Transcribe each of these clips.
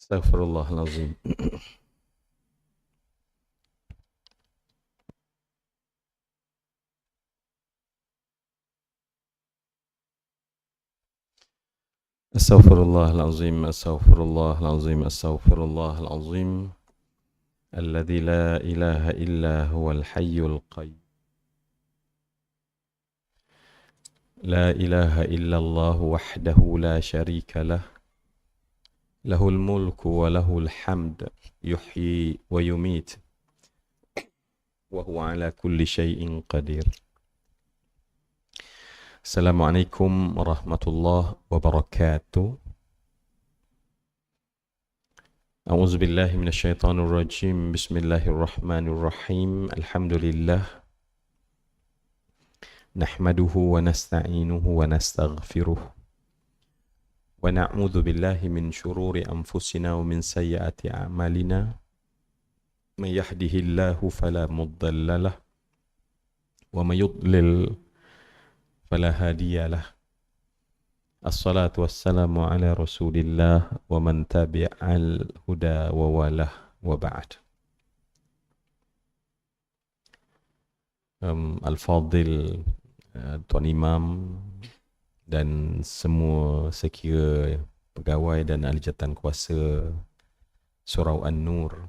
Astaghfirullahalazim. Astaghfirullahalazim. Astaghfirullahalazim. Astaghfirullahalazim. Alladzi la ilaha illa huwal hayyul qayyum. La ilaha illallah wahdahu la syarika lah. Lahul mulku wa lahul hamd. Yuhyi wa yumit. Wa huwa ala kulli syai'in qadir. Assalamualaikum warahmatullahi wabarakatuh. A'udzu billahi minasyaitonir rajim. Bismillahirrahmanirrahim. Alhamdulillah. Nahmaduhu wa nasta'inuhu wa nastaghfiruh. Wa na'udzu billahi min syururi anfusina wa min sayyiati a'malina. May yahdihillahu fala mudilla lah wa may yudlil fala hadiyalah. Assalatu wassalamu ala rasulillah wa man tabi'al huda wa walah wa ba'd. Al-Fadil, Tuan Imam dan semua sekira pegawai dan ahli jawatan kuasa Surau An-Nur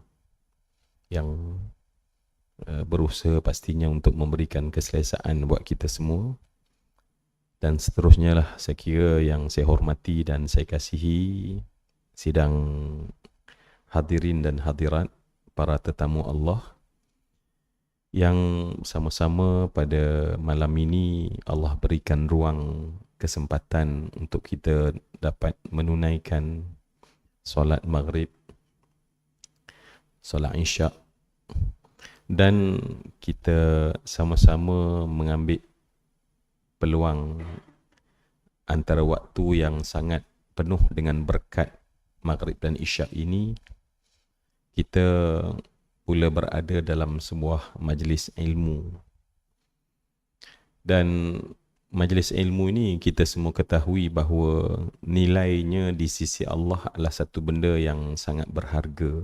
yang berusaha pastinya untuk memberikan keselesaan buat kita semua. Dan seterusnya lah, saya kira yang saya hormati dan saya kasihi sidang hadirin dan hadirat, para tetamu Allah yang sama-sama pada malam ini Allah berikan ruang kesempatan untuk kita dapat menunaikan solat maghrib, solat isyak, dan kita sama-sama mengambil peluang antara waktu yang sangat penuh dengan berkat maghrib dan isyak ini, kita pula berada dalam sebuah majlis ilmu. Dan majlis ilmu ini kita semua ketahui bahawa nilainya di sisi Allah adalah satu benda yang sangat berharga.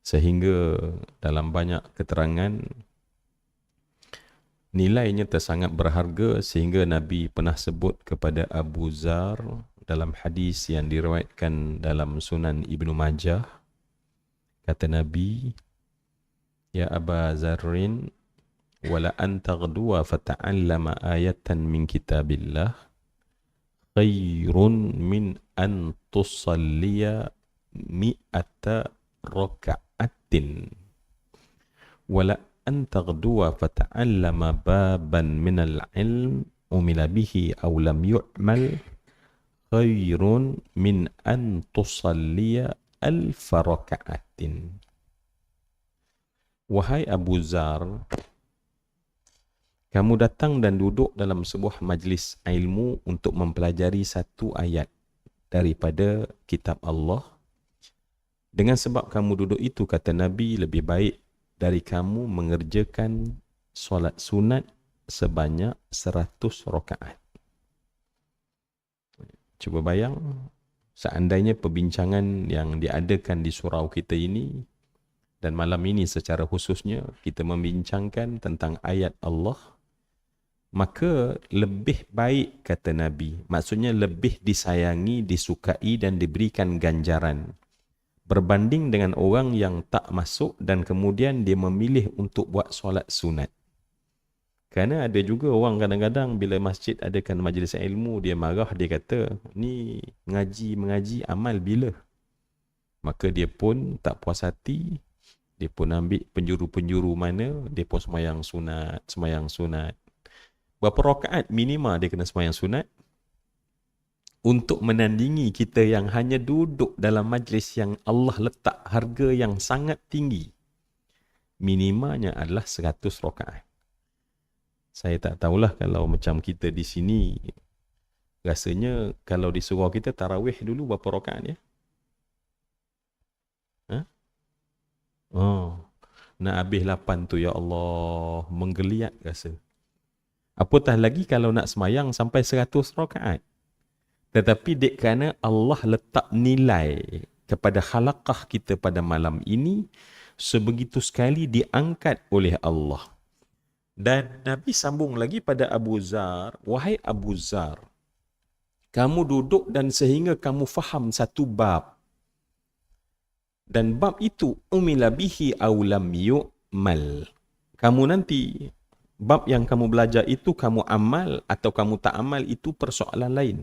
Sehingga dalam banyak keterangan, nilainya tersangat berharga sehingga Nabi pernah sebut kepada Abu Zar dalam hadis yang diriwayatkan dalam Sunan Ibnu Majah. Kata Nabi, "Ya Aba Zarrin, wala an taghduwa fata'allama ayatan min kitabillah khairun min an tusalliya mi'ata raka'atin. Wala an taghduwa fata'allama baban minal ilm umila bihi aw lam yu'mal khairun min an tusalliya alfa raka'atin." Wahai Abu Zar, kamu datang dan duduk dalam sebuah majlis ilmu untuk mempelajari satu ayat daripada kitab Allah. Dengan sebab kamu duduk itu, kata Nabi, lebih baik dari kamu mengerjakan solat sunat sebanyak 100 rakaat. Cuba bayang, seandainya perbincangan yang diadakan di surau kita ini, dan malam ini secara khususnya kita membincangkan tentang ayat Allah, maka lebih baik, kata Nabi, maksudnya lebih disayangi, disukai dan diberikan ganjaran berbanding dengan orang yang tak masuk dan kemudian dia memilih untuk buat solat sunat. Kerana ada juga orang kadang-kadang bila masjid adakan majlis ilmu, dia marah, dia kata, ni mengaji amal bila? Maka dia pun tak puas hati, dia pun ambil penjuru-penjuru mana, dia pun semayang sunat. Berapa rakaat minima dia kena semayang sunat? Untuk menandingi kita yang hanya duduk dalam majlis yang Allah letak harga yang sangat tinggi, minimanya adalah 100 rakaat. Saya tak tahulah kalau macam kita di sini, rasanya kalau di surau kita tarawih dulu berapa rakaat ya? Oh, nak habis 8 tu, ya Allah, menggeliat rasa. Apatah lagi kalau nak semayang sampai 100 rakaat. Tetapi kerana Allah letak nilai kepada khalaqah kita pada malam ini sebegitu sekali diangkat oleh Allah. Dan Nabi sambung lagi pada Abu Zar, wahai Abu Zar, kamu duduk dan sehingga kamu faham satu bab. Dan bab itu umila bihi aw lam yu'mal. Kamu nanti, bab yang kamu belajar itu kamu amal atau kamu tak amal, itu persoalan lain.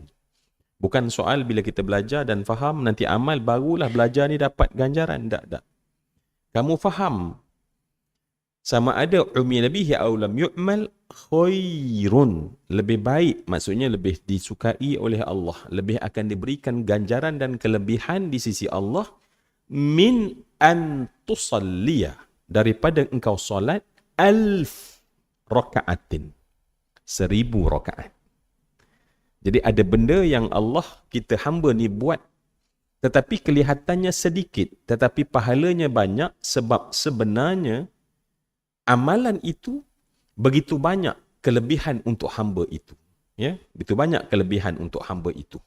Bukan soal bila kita belajar dan faham, nanti amal barulah belajar ni dapat ganjaran. Tak. Kamu faham sama ada umila bihi aw lam yu'mal khairun, lebih baik, maksudnya lebih disukai oleh Allah, lebih akan diberikan ganjaran dan kelebihan di sisi Allah, min an tusalliya, daripada engkau solat 1000 rakaatin, 1000 rakaat. Jadi ada benda yang Allah, kita hamba ni buat tetapi kelihatannya sedikit tetapi pahalanya banyak, sebab sebenarnya amalan itu begitu banyak kelebihan untuk hamba itu. Ya, begitu banyak kelebihan untuk hamba itu.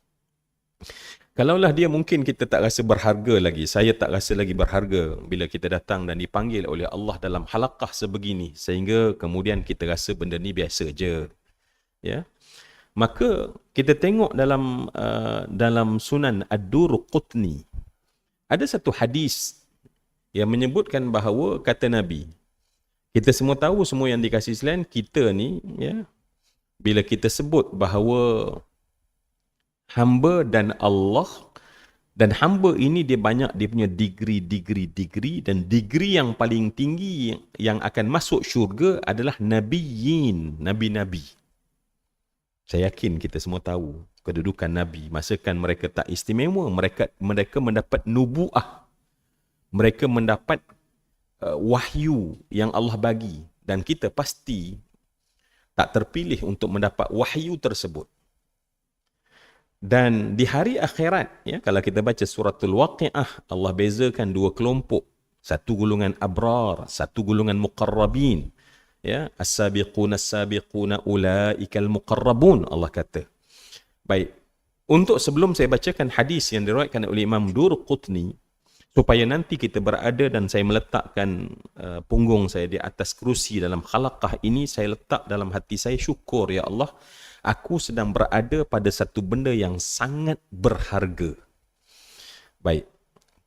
Kalaulah dia mungkin kita tak rasa berharga lagi, saya tak rasa lagi berharga bila kita datang dan dipanggil oleh Allah dalam halaqah sebegini, sehingga kemudian kita rasa benda ni biasa je. Ya. Maka kita tengok dalam Sunan Ad-Durqutni ada satu hadis yang menyebutkan bahawa kata Nabi, kita semua tahu, semua yang dikasihi sekalian, kita ni ya, bila kita sebut bahawa hamba dan Allah, dan hamba ini dia banyak, dia punya degree, dan degree yang paling tinggi yang akan masuk syurga adalah nabiyyin, nabi-nabi. Saya yakin kita semua tahu kedudukan Nabi. Masakan mereka tak istimewa, mereka mendapat nubuah. Mereka mendapat wahyu yang Allah bagi. Dan kita pasti tak terpilih untuk mendapat wahyu tersebut. Dan di hari akhirat, ya, kalau kita baca suratul Waqi'ah, Allah bezakan dua kelompok. Satu golongan abrar, satu golongan muqarrabin. Ya, as-sabiquna ulaikal muqarrabun, Allah kata. Baik. Untuk sebelum saya bacakan hadis yang diriwayatkan oleh Imam Durqutni, supaya nanti kita berada dan saya meletakkan punggung saya di atas kerusi dalam khalaqah ini, saya letak dalam hati saya, syukur ya Allah, aku sedang berada pada satu benda yang sangat berharga. Baik.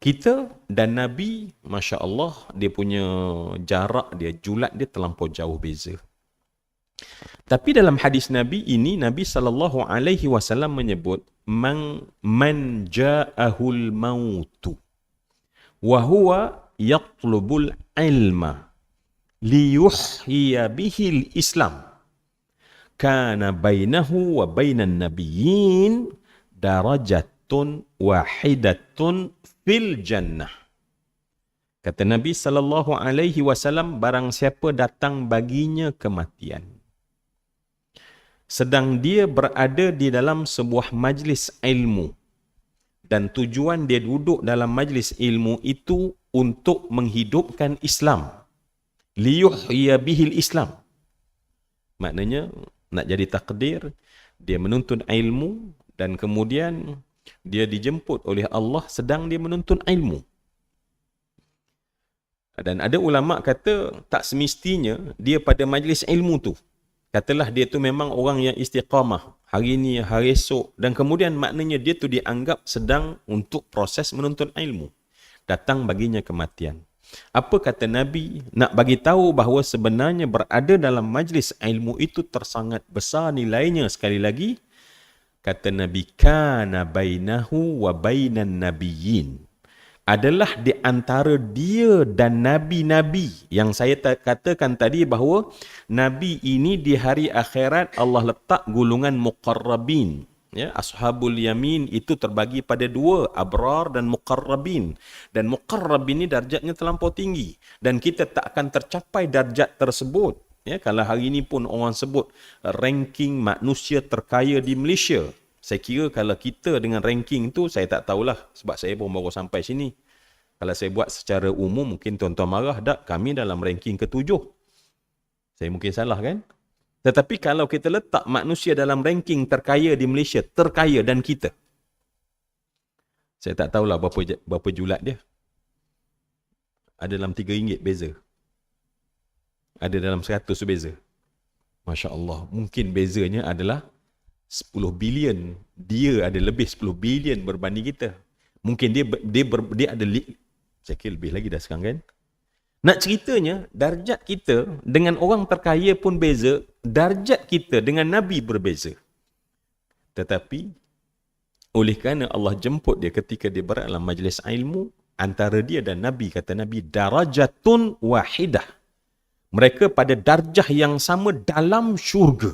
Kita dan Nabi, Masya Allah, dia punya jarak, dia julat dia terlampau jauh beza. Tapi dalam hadis Nabi ini, Nabi SAW menyebut, man ja'ahul mautu wa huwa yatlubul ilma liyuhyiya bihil Islam, kana bainahu wa bainan nabiyyin darajatun wahidatun fil jannah. Kata Nabi SAW, barang siapa datang baginya kematian, sedang dia berada di dalam sebuah majlis ilmu, dan tujuan dia duduk dalam majlis ilmu itu untuk menghidupkan Islam, liyuhyiya bihil Islam. Maknanya, nak jadi takdir, dia menuntut ilmu dan kemudian dia dijemput oleh Allah sedang dia menuntut ilmu. Dan ada ulama kata tak semestinya dia pada majlis ilmu tu. Katalah dia tu memang orang yang istiqamah, hari ni, hari esok, dan kemudian maknanya dia tu dianggap sedang untuk proses menuntut ilmu. Datang baginya kematian. Apa kata Nabi? Nak bagi tahu bahawa sebenarnya berada dalam majlis ilmu itu tersangat besar nilainya. Sekali lagi, kata Nabi, kana bainahu wa bainan nabiyyin, adalah di antara dia dan nabi-nabi. Yang saya katakan tadi bahawa nabi ini di hari akhirat Allah letak golongan muqarrabin. Ya, ashabul yamin itu terbagi pada dua, abrar dan muqarrabin. Dan muqarrabin ini darjatnya terlampau tinggi. Dan kita tak akan tercapai darjat tersebut. Ya, kalau hari ini pun orang sebut ranking manusia terkaya di Malaysia. Saya kira kalau kita dengan ranking tu, saya tak tahulah sebab saya pun baru sampai sini. Kalau saya buat secara umum, mungkin tuan-tuan marah, tak, kami dalam ranking ke-7. Saya mungkin salah kan? Tetapi kalau kita letak manusia dalam ranking terkaya di Malaysia, terkaya dan kita, Saya tak tahulah berapa julat dia. Ada dalam RM3 beza. Ada dalam 100 beza. Masya Allah. Mungkin bezanya adalah 10 bilion. Dia ada lebih 10 bilion berbanding kita. Mungkin dia ada saya kira lebih lagi dah sekarang kan. Nak ceritanya, darjat kita dengan orang terkaya pun beza, darjat kita dengan Nabi berbeza. Tetapi, oleh kerana Allah jemput dia ketika dia berada dalam majlis ilmu, antara dia dan Nabi, kata Nabi, darajatun wahidah. Mereka pada darjah yang sama dalam syurga.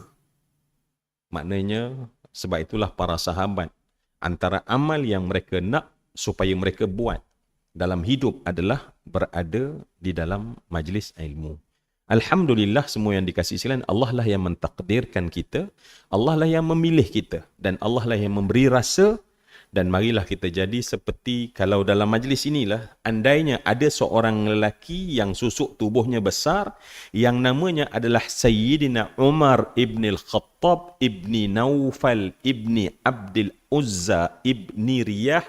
Maknanya, sebab itulah para sahabat, antara amal yang mereka nak supaya mereka buat dalam hidup adalah berada di dalam majlis ilmu. Alhamdulillah, semua yang dikasihi sekalian, Allah lah yang mentakdirkan kita, Allah lah yang memilih kita, dan Allah lah yang memberi rasa. Dan marilah kita jadi seperti, kalau dalam majlis inilah, andainya ada seorang lelaki yang susuk tubuhnya besar, yang namanya adalah Sayyidina Umar ibn al-Khattab ibni Naufal ibni Abdul Uzza ibni Riyah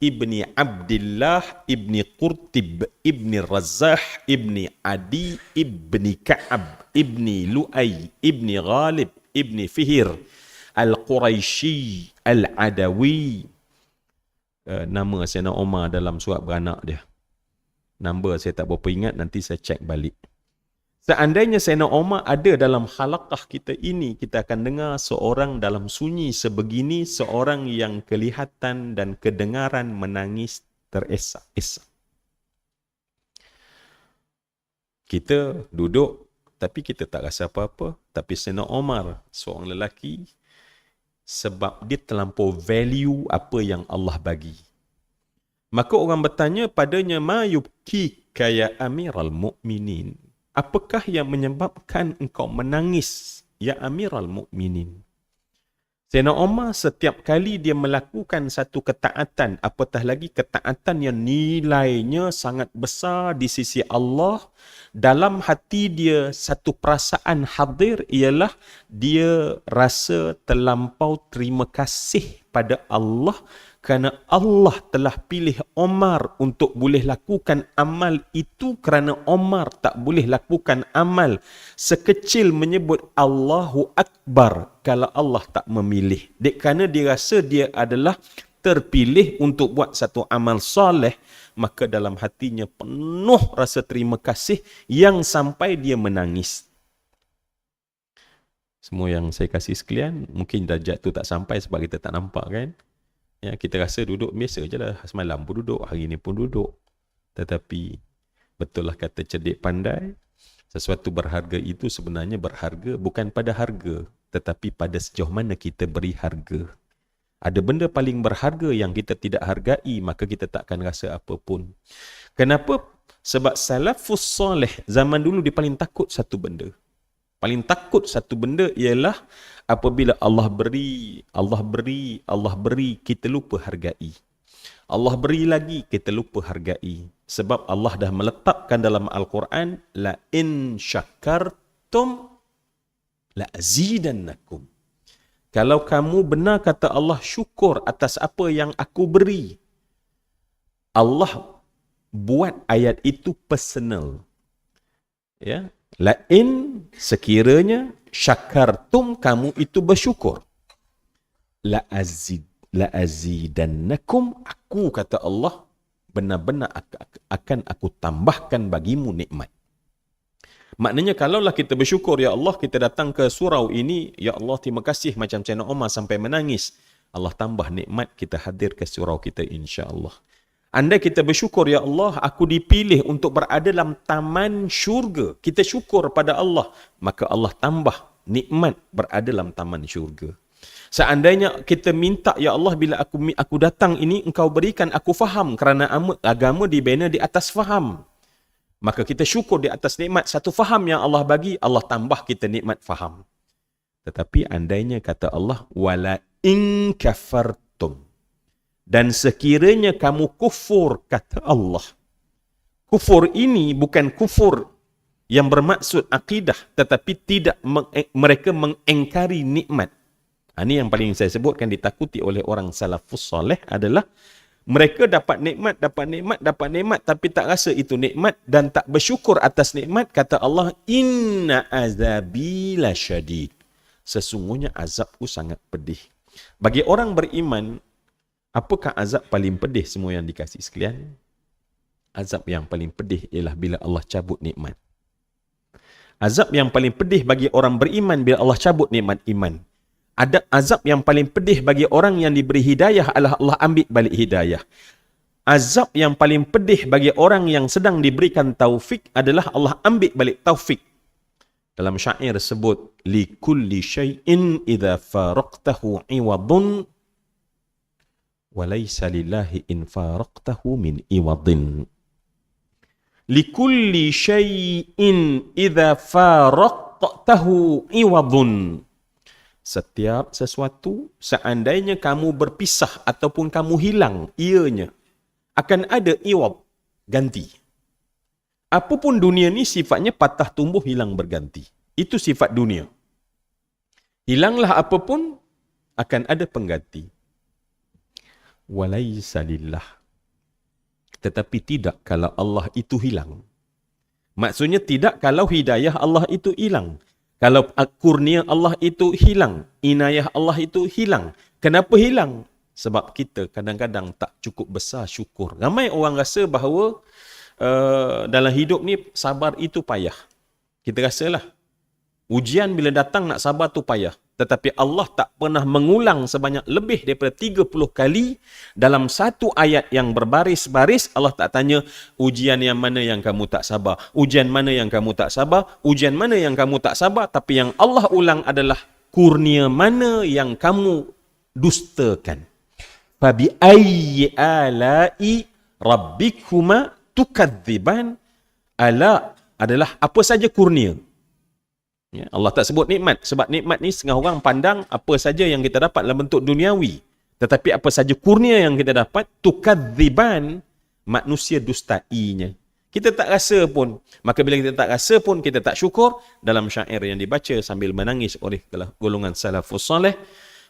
ibni Abdullah ibni Qurtib ibni Razzah ibni Adi ibni Ka'ab ibni Lu'ay ibni Ghalib ibni Fihir Al-Quraishi Al-Adawi. Nama Sayyidina Umar dalam surat beranak dia. Number saya tak berapa ingat, nanti saya cek balik. Seandainya Sayyidina Umar ada dalam halaqah kita ini, kita akan dengar seorang dalam sunyi sebegini, seorang yang kelihatan dan kedengaran menangis teresak-esak. Kita duduk, tapi kita tak rasa apa-apa. Tapi Sayyidina Umar, seorang lelaki, sebab dia terlampau value apa yang Allah bagi. Maka orang bertanya padanya, ma yubki kaya amiral mu'minin. Apakah yang menyebabkan engkau menangis, ya amiral mu'minin? Sayyidina Umar setiap kali dia melakukan satu ketaatan, apatah lagi ketaatan yang nilainya sangat besar di sisi Allah, dalam hati dia satu perasaan hadir ialah dia rasa terlampau terima kasih pada Allah kerana Allah telah pilih Umar untuk boleh lakukan amal itu, kerana Umar tak boleh lakukan amal sekecil menyebut Allahu Akbar kalau Allah tak memilih. Dek kerana dia rasa dia adalah terpilih untuk buat satu amal soleh, maka dalam hatinya penuh rasa terima kasih yang sampai dia menangis. Semua yang saya kasih sekalian, mungkin darjat tu tak sampai sebab kita tak nampak kan. Ya, kita rasa duduk biasa je lah. Semalam pun duduk, hari ni pun duduk. Tetapi betul lah kata cerdik pandai, sesuatu berharga itu sebenarnya berharga bukan pada harga, tetapi pada sejauh mana kita beri harga. Ada benda paling berharga yang kita tidak hargai, maka kita takkan rasa apa pun. Kenapa? Sebab salafus soleh zaman dulu dia paling takut satu benda. Paling takut satu benda ialah apabila Allah beri, kita lupa hargai. Allah beri lagi, kita lupa hargai. Sebab Allah dah meletakkan dalam Al-Quran, la in syakartum la azidannakum. Kalau kamu benar kata Allah syukur atas apa yang aku beri, Allah buat ayat itu personal. Ya, la in sekiranya syakartum kamu itu bersyukur, la azidannakum, aku kata Allah benar-benar akan aku tambahkan bagimu nikmat. Maknanya kalaulah kita bersyukur, ya Allah kita datang ke surau ini, ya Allah terima kasih, macam Sayyidina Umar sampai menangis, Allah tambah nikmat kita hadir ke surau kita insya-Allah. Andai kita bersyukur, ya Allah aku dipilih untuk berada dalam taman syurga, kita syukur pada Allah, maka Allah tambah nikmat berada dalam taman syurga. Seandainya kita minta, ya Allah bila aku datang ini engkau berikan aku faham, kerana agama dibina di atas faham, maka kita syukur di atas nikmat satu faham yang Allah bagi, Allah tambah kita nikmat faham. Tetapi andainya kata Allah, wala in kafartum, dan sekiranya kamu kufur, kata Allah. Kufur ini bukan kufur yang bermaksud akidah, tetapi tidak mereka mengingkari nikmat. Ini yang paling saya sebutkan ditakuti oleh orang salafus soleh adalah Mereka dapat nikmat, tapi tak rasa itu nikmat dan tak bersyukur atas nikmat. Kata Allah, inna azabi lasyadid. Sesungguhnya azabku sangat pedih. Bagi orang beriman, apakah azab paling pedih semua yang dikasih sekalian? Azab yang paling pedih ialah bila Allah cabut nikmat. Azab yang paling pedih bagi orang beriman bila Allah cabut nikmat iman. Ada azab yang paling pedih bagi orang yang diberi hidayah adalah Allah ambil balik hidayah. Azab yang paling pedih bagi orang yang sedang diberikan taufik adalah Allah ambil balik taufik. Dalam syair sebut, likulli syai'in idza faraqtahu iwadun wa laysa lillahi in faraqtahu min iwadin. Likulli syai'in idza faraqtahu iwadun. Setiap sesuatu, seandainya kamu berpisah ataupun kamu hilang ianya, akan ada iwab, ganti. Apapun dunia ni sifatnya patah tumbuh hilang berganti. Itu sifat dunia. Hilanglah apapun, akan ada pengganti. Walaysa lillah. Tetapi tidak kalau Allah itu hilang. Maksudnya tidak kalau hidayah Allah itu hilang. Kalau kurnia Allah itu hilang, inayah Allah itu hilang. Kenapa hilang? Sebab kita kadang-kadang tak cukup besar syukur. Ramai orang rasa bahawa dalam hidup ni sabar itu payah. Kita rasalah. Ujian bila datang nak sabar tu payah. Tetapi Allah tak pernah mengulang sebanyak lebih daripada 30 kali dalam satu ayat yang berbaris-baris. Allah tak tanya, ujian yang mana yang kamu tak sabar, ujian mana yang kamu tak sabar, ujian mana yang kamu tak sabar. Tapi yang Allah ulang adalah kurnia mana yang kamu dustakan. Fabi ayyi ala'i rabbikuma tukadziban. Ala adalah apa saja kurnia. Ya, Allah tak sebut nikmat. Sebab nikmat ni setengah orang pandang apa saja yang kita dapat dalam bentuk duniawi. Tetapi apa saja kurnia yang kita dapat, tukadziban, manusia dustainya. Kita tak rasa pun. Maka bila kita tak rasa pun, kita tak syukur. Dalam syair yang dibaca sambil menangis oleh golongan salafus salih,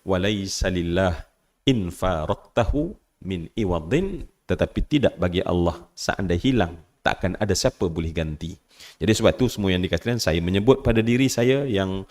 walaysa lillah in faraqtahu min iwadin. Tetapi tidak bagi Allah, seandainya hilang, tak akan ada siapa boleh ganti. Jadi sebab tu semua yang dikatakan, saya menyebut pada diri saya yang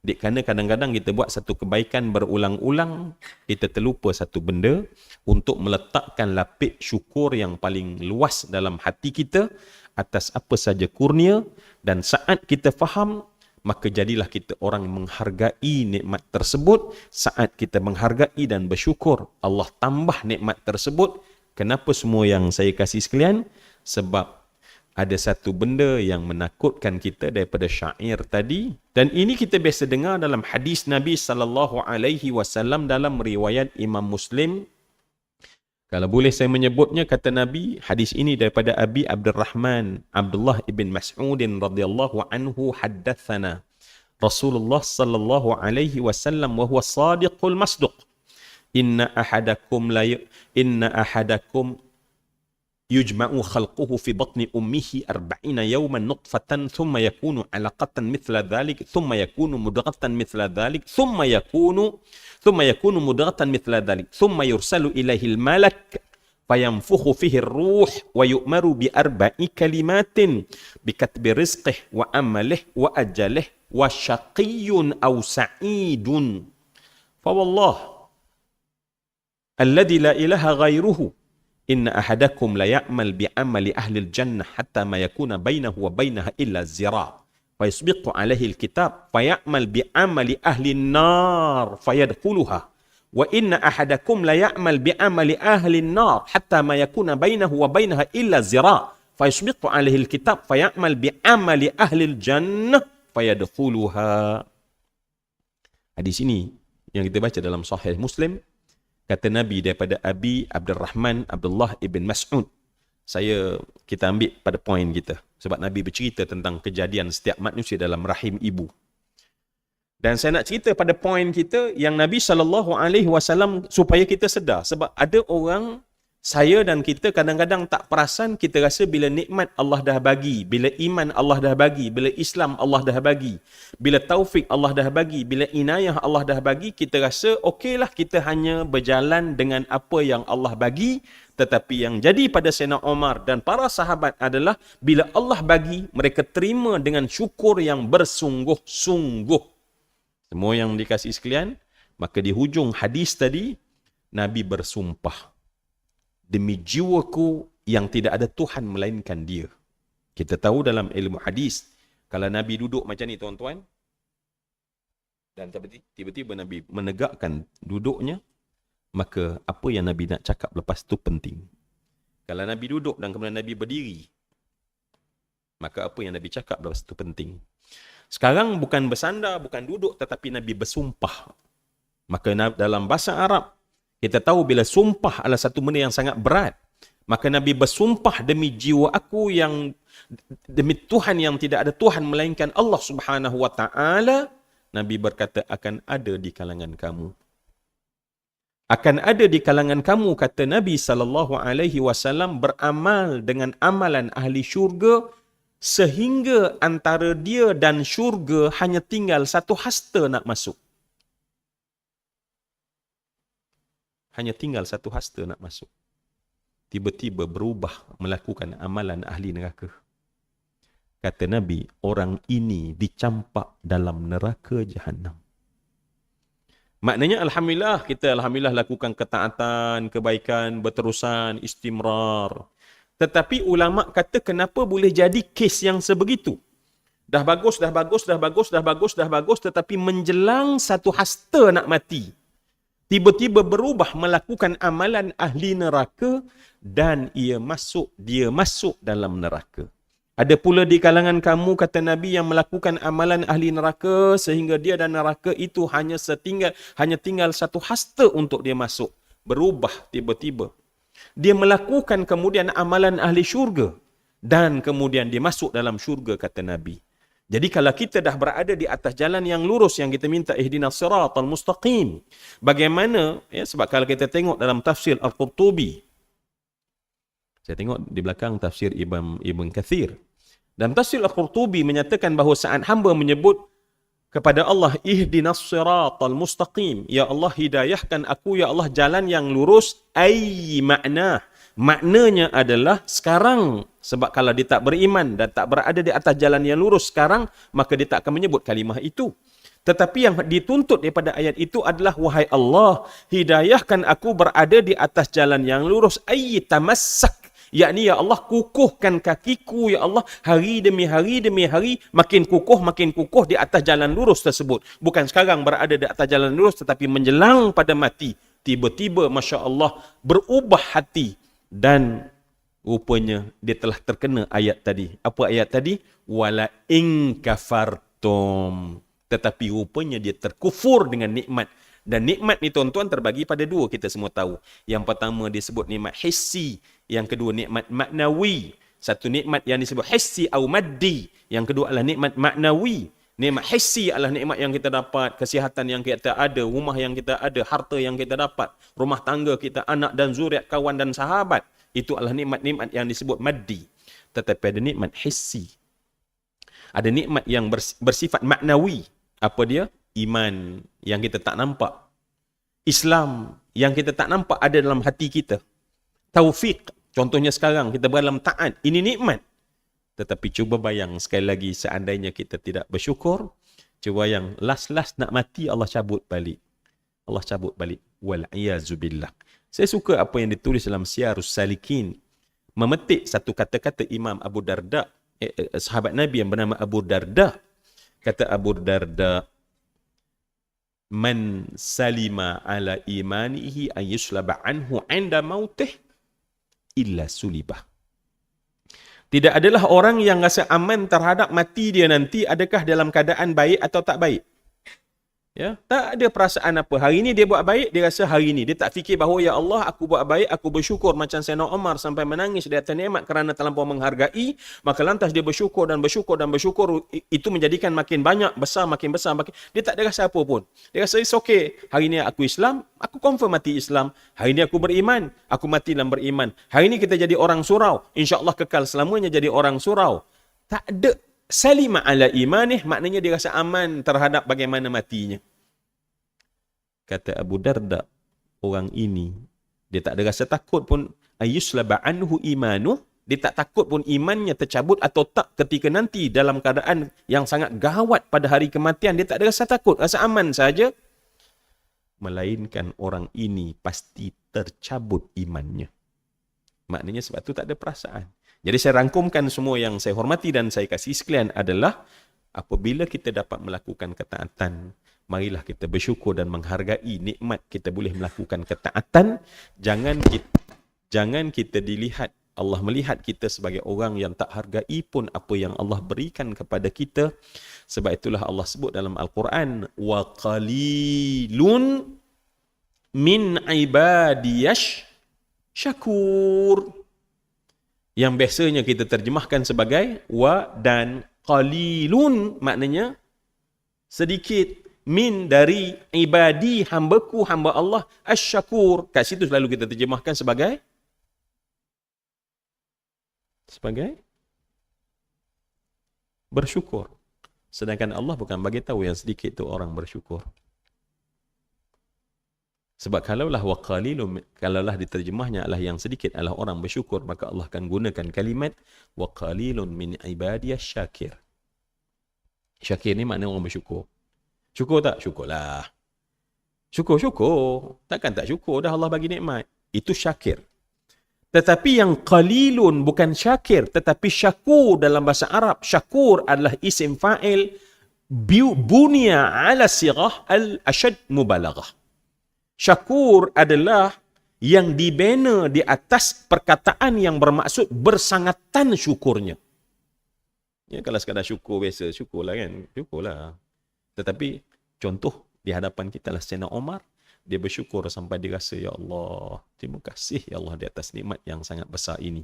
kerana kadang-kadang kita buat satu kebaikan berulang-ulang, kita terlupa satu benda untuk meletakkan lapik syukur yang paling luas dalam hati kita atas apa saja kurnia. Dan saat kita faham, maka jadilah kita orang menghargai nikmat tersebut. Saat kita menghargai dan bersyukur, Allah tambah nikmat tersebut. Kenapa semua yang saya kasih sekalian? Sebab ada satu benda yang menakutkan kita daripada syair tadi, dan ini kita biasa dengar dalam hadis Nabi SAW dalam riwayat Imam Muslim. Kalau boleh saya menyebutnya, kata Nabi, hadis ini daripada Abi Abdurrahman Abdullah ibn Mas'udin radhiyallahu anhu, haddatsana Rasulullah sallallahu alaihi wasallam wa huwa sadiqul masduq. Inna ahadakum yujma'u khalquhu fi batni ummihi 40 yawman nutfatan thumma yakunu 'alaqatan mithla dhalik thumma yakunu mudghatan mithla dhalik thumma yakunu mudghatan mithla dhalik thumma yursalu ilaihi al-malak fayanfukhu fihi ar-ruh wa yu'maru bi 4 kalimatin bi katbi rizqihi wa amalihi wa ajalihi wa shaqiyyun aw sa'idun fa wallah alladhi la ilaha ghairuhu inna ahadakum la ya'mal bi'amali ahli al-jannah hatta ma yakuna bainahu wa bainaha illa zira' fa yasbiqu alaihi al-kitab fa ya'mal bi'amali ahli an-nar fayadkhuluha wa inna ahadakum la ya'mal bi'amali ahli an-nar hatta ma yakuna bainahu wa bainaha illa zira' fa yasbiqu alaihi al-kitab fa ya'mal bi'amali ahli al-jannah fayadkhuluha. Hadis ini yang kita baca dalam Sahih Muslim. Kata Nabi daripada Abi Abdurrahman Abdullah ibn Mas'ud. Kita ambil pada poin kita. Sebab Nabi bercerita tentang kejadian setiap manusia dalam rahim ibu. Dan saya nak cerita pada poin kita yang Nabi SAW supaya kita sedar. Sebab ada orang Saya dan kita kadang-kadang tak perasan, kita rasa bila nikmat Allah dah bagi, bila iman Allah dah bagi, bila Islam Allah dah bagi, bila taufik Allah dah bagi, bila inayah Allah dah bagi, kita rasa okeylah kita hanya berjalan dengan apa yang Allah bagi. Tetapi yang jadi pada Sayyidina Umar dan para sahabat adalah bila Allah bagi, mereka terima dengan syukur yang bersungguh-sungguh. Semua yang dikasih sekalian, maka di hujung hadis tadi, Nabi bersumpah, demi jiwaku yang tidak ada Tuhan melainkan dia. Kita tahu dalam ilmu hadis, kalau Nabi duduk macam ni tuan-tuan, dan tiba-tiba Nabi menegakkan duduknya, maka apa yang Nabi nak cakap lepas tu penting. Kalau Nabi duduk dan kemudian Nabi berdiri, maka apa yang Nabi cakap lepas tu penting. Sekarang bukan bersandar, bukan duduk, tetapi Nabi bersumpah. Maka dalam bahasa Arab, kita tahu bila sumpah adalah satu benda yang sangat berat. Maka Nabi bersumpah demi jiwa aku yang, demi Tuhan yang tidak ada Tuhan melainkan Allah Subhanahu wa ta'ala. Nabi berkata, akan ada di kalangan kamu. Akan ada di kalangan kamu, kata Nabi SAW, beramal dengan amalan ahli syurga, sehingga antara dia dan syurga hanya tinggal satu hasta nak masuk. Hanya tinggal satu hasta nak masuk. Tiba-tiba berubah melakukan amalan ahli neraka. Kata Nabi, orang ini dicampak dalam neraka Jahannam. Maknanya Alhamdulillah, kita Alhamdulillah lakukan ketaatan, kebaikan, berterusan, istimrar. Tetapi ulama' kata kenapa boleh jadi kes yang sebegitu? Dah bagus, tetapi menjelang satu hasta nak mati, tiba-tiba berubah melakukan amalan ahli neraka dan dia masuk dalam neraka. Ada pula di kalangan kamu, kata Nabi, yang melakukan amalan ahli neraka sehingga dia dan neraka itu hanya tinggal satu hasta untuk dia masuk. Berubah tiba-tiba. Dia melakukan kemudian amalan ahli syurga dan kemudian dia masuk dalam syurga, kata Nabi. Jadi kalau kita dah berada di atas jalan yang lurus yang kita minta, ihdinas siratal mustaqim. Bagaimana? Ya, sebab kalau kita tengok dalam tafsir Al-Qurtubi, saya tengok di belakang tafsir Ibn Kathir. Dalam tafsir Al-Qurtubi menyatakan bahawa saat hamba menyebut kepada Allah, ihdinas siratal mustaqim, ya Allah hidayahkan aku, ya Allah jalan yang lurus, maknanya adalah sekarang, sebab kalau dia tak beriman dan tak berada di atas jalan yang lurus sekarang, maka dia tak akan menyebut kalimah itu. Tetapi yang dituntut daripada ayat itu adalah, wahai Allah, hidayahkan aku berada di atas jalan yang lurus, tamassak, yakni ya Allah kukuhkan kakiku, ya Allah, hari demi hari makin kukuh di atas jalan lurus tersebut. Bukan sekarang berada di atas jalan lurus, tetapi menjelang pada mati, tiba-tiba Masya Allah berubah hati dan rupanya dia telah terkena ayat tadi. Apa ayat tadi? Wala in kafartum. Tetapi rupanya dia terkufur dengan nikmat. Dan nikmat ni tuan-tuan terbagi pada dua, kita semua tahu. Yang pertama disebut nikmat hissi, yang kedua nikmat maknawi. Satu nikmat yang disebut hissi atau maddi, yang kedua adalah nikmat maknawi. Nikmat hissi adalah nikmat yang kita dapat, kesihatan yang kita ada, rumah yang kita ada, harta yang kita dapat, rumah tangga kita, anak dan zuriat, kawan dan sahabat. Itu adalah nikmat-nikmat yang disebut maddi. Tetapi ada nikmat hissi. Ada nikmat yang bersifat maknawi. Apa dia? Iman yang kita tak nampak. Islam yang kita tak nampak ada dalam hati kita. Taufik. Contohnya sekarang kita berdalam taat. Ini nikmat. Tetapi cuba bayang sekali lagi, seandainya kita tidak bersyukur, cuba yang last nak mati, Allah cabut balik. Allah cabut balik. Wal'iyazubillah. Saya suka apa yang ditulis dalam Siyarus Salikin. Memetik satu kata-kata Imam Abu Darda, sahabat Nabi yang bernama Abu Darda. Kata Abu Darda, man salima ala imanihi an yuslaba anhu 'inda mautih illa sulibah. Tidak adalah orang yang rasa aman terhadap mati dia nanti, adakah dalam keadaan baik atau tak baik. Ya, tak ada perasaan apa. Hari ni dia buat baik, dia rasa hari ni. Dia tak fikir bahawa, ya Allah, aku buat baik, aku bersyukur. Macam Sayyidina Umar sampai menangis di atas nikmat kerana terlampau menghargai. Maka lantas dia bersyukur dan bersyukur dan bersyukur. Itu menjadikan makin banyak, besar, makin besar. Dia tak ada rasa apa pun. Dia rasa, it's okay. Hari ni aku Islam, aku confirm mati Islam. Hari ni aku beriman, aku mati dalam beriman. Hari ni kita jadi orang surau. InsyaAllah kekal selamanya jadi orang surau. Tak ada salima ala imanih, maknanya dia rasa aman terhadap bagaimana matinya. Kata Abu Darda, orang ini, dia tak ada rasa takut pun, ayuslaba anhu imanuh, dia tak takut pun imannya tercabut atau tak ketika nanti dalam keadaan yang sangat gawat pada hari kematian, dia tak ada rasa takut, rasa aman saja. Melainkan orang ini pasti tercabut imannya. Maknanya sebab tu tak ada perasaan. Jadi saya rangkumkan semua yang saya hormati dan saya kasih sekalian adalah, apabila kita dapat melakukan ketaatan, marilah kita bersyukur dan menghargai nikmat kita boleh melakukan ketaatan. Jangan kita dilihat, Allah melihat kita sebagai orang yang tak hargai pun apa yang Allah berikan kepada kita. Sebab itulah Allah sebut dalam Al-Quran, wa qalilun min ibadiyash syakur. Yang biasanya kita terjemahkan sebagai wa dan qalilun, maknanya sedikit. Min dari ibadi, hambaku, hamba Allah, asy-syakur. Kat situ selalu kita terjemahkan sebagai bersyukur. Sedangkan Allah bukan bagi tahu yang sedikit tu orang bersyukur. Sebab kalaulah wa qalilun, kalaulah diterjemahnya adalah yang sedikit adalah orang bersyukur, maka Allah akan gunakan kalimat wa qalilun min ibadiyas syakir. Syakir ni makna orang bersyukur. Syukur tak? Syukurlah. Syukur. Takkan tak syukur, dah Allah bagi nikmat. Itu syakir. Tetapi yang qalilun bukan syakir, tetapi syakur dalam bahasa Arab. Syakur adalah isim fa'il bunia ala sirah al-ashad mubalaghah. Syakur adalah yang dibina di atas perkataan yang bermaksud bersangatan syukurnya. Ya, kalau sekadar syukur biasa, syukurlah kan? Syukurlah. Tetapi contoh di hadapan kita lah Sayyidina Umar, dia bersyukur sampai dia rasa, ya Allah, terima kasih ya Allah di atas nikmat yang sangat besar ini.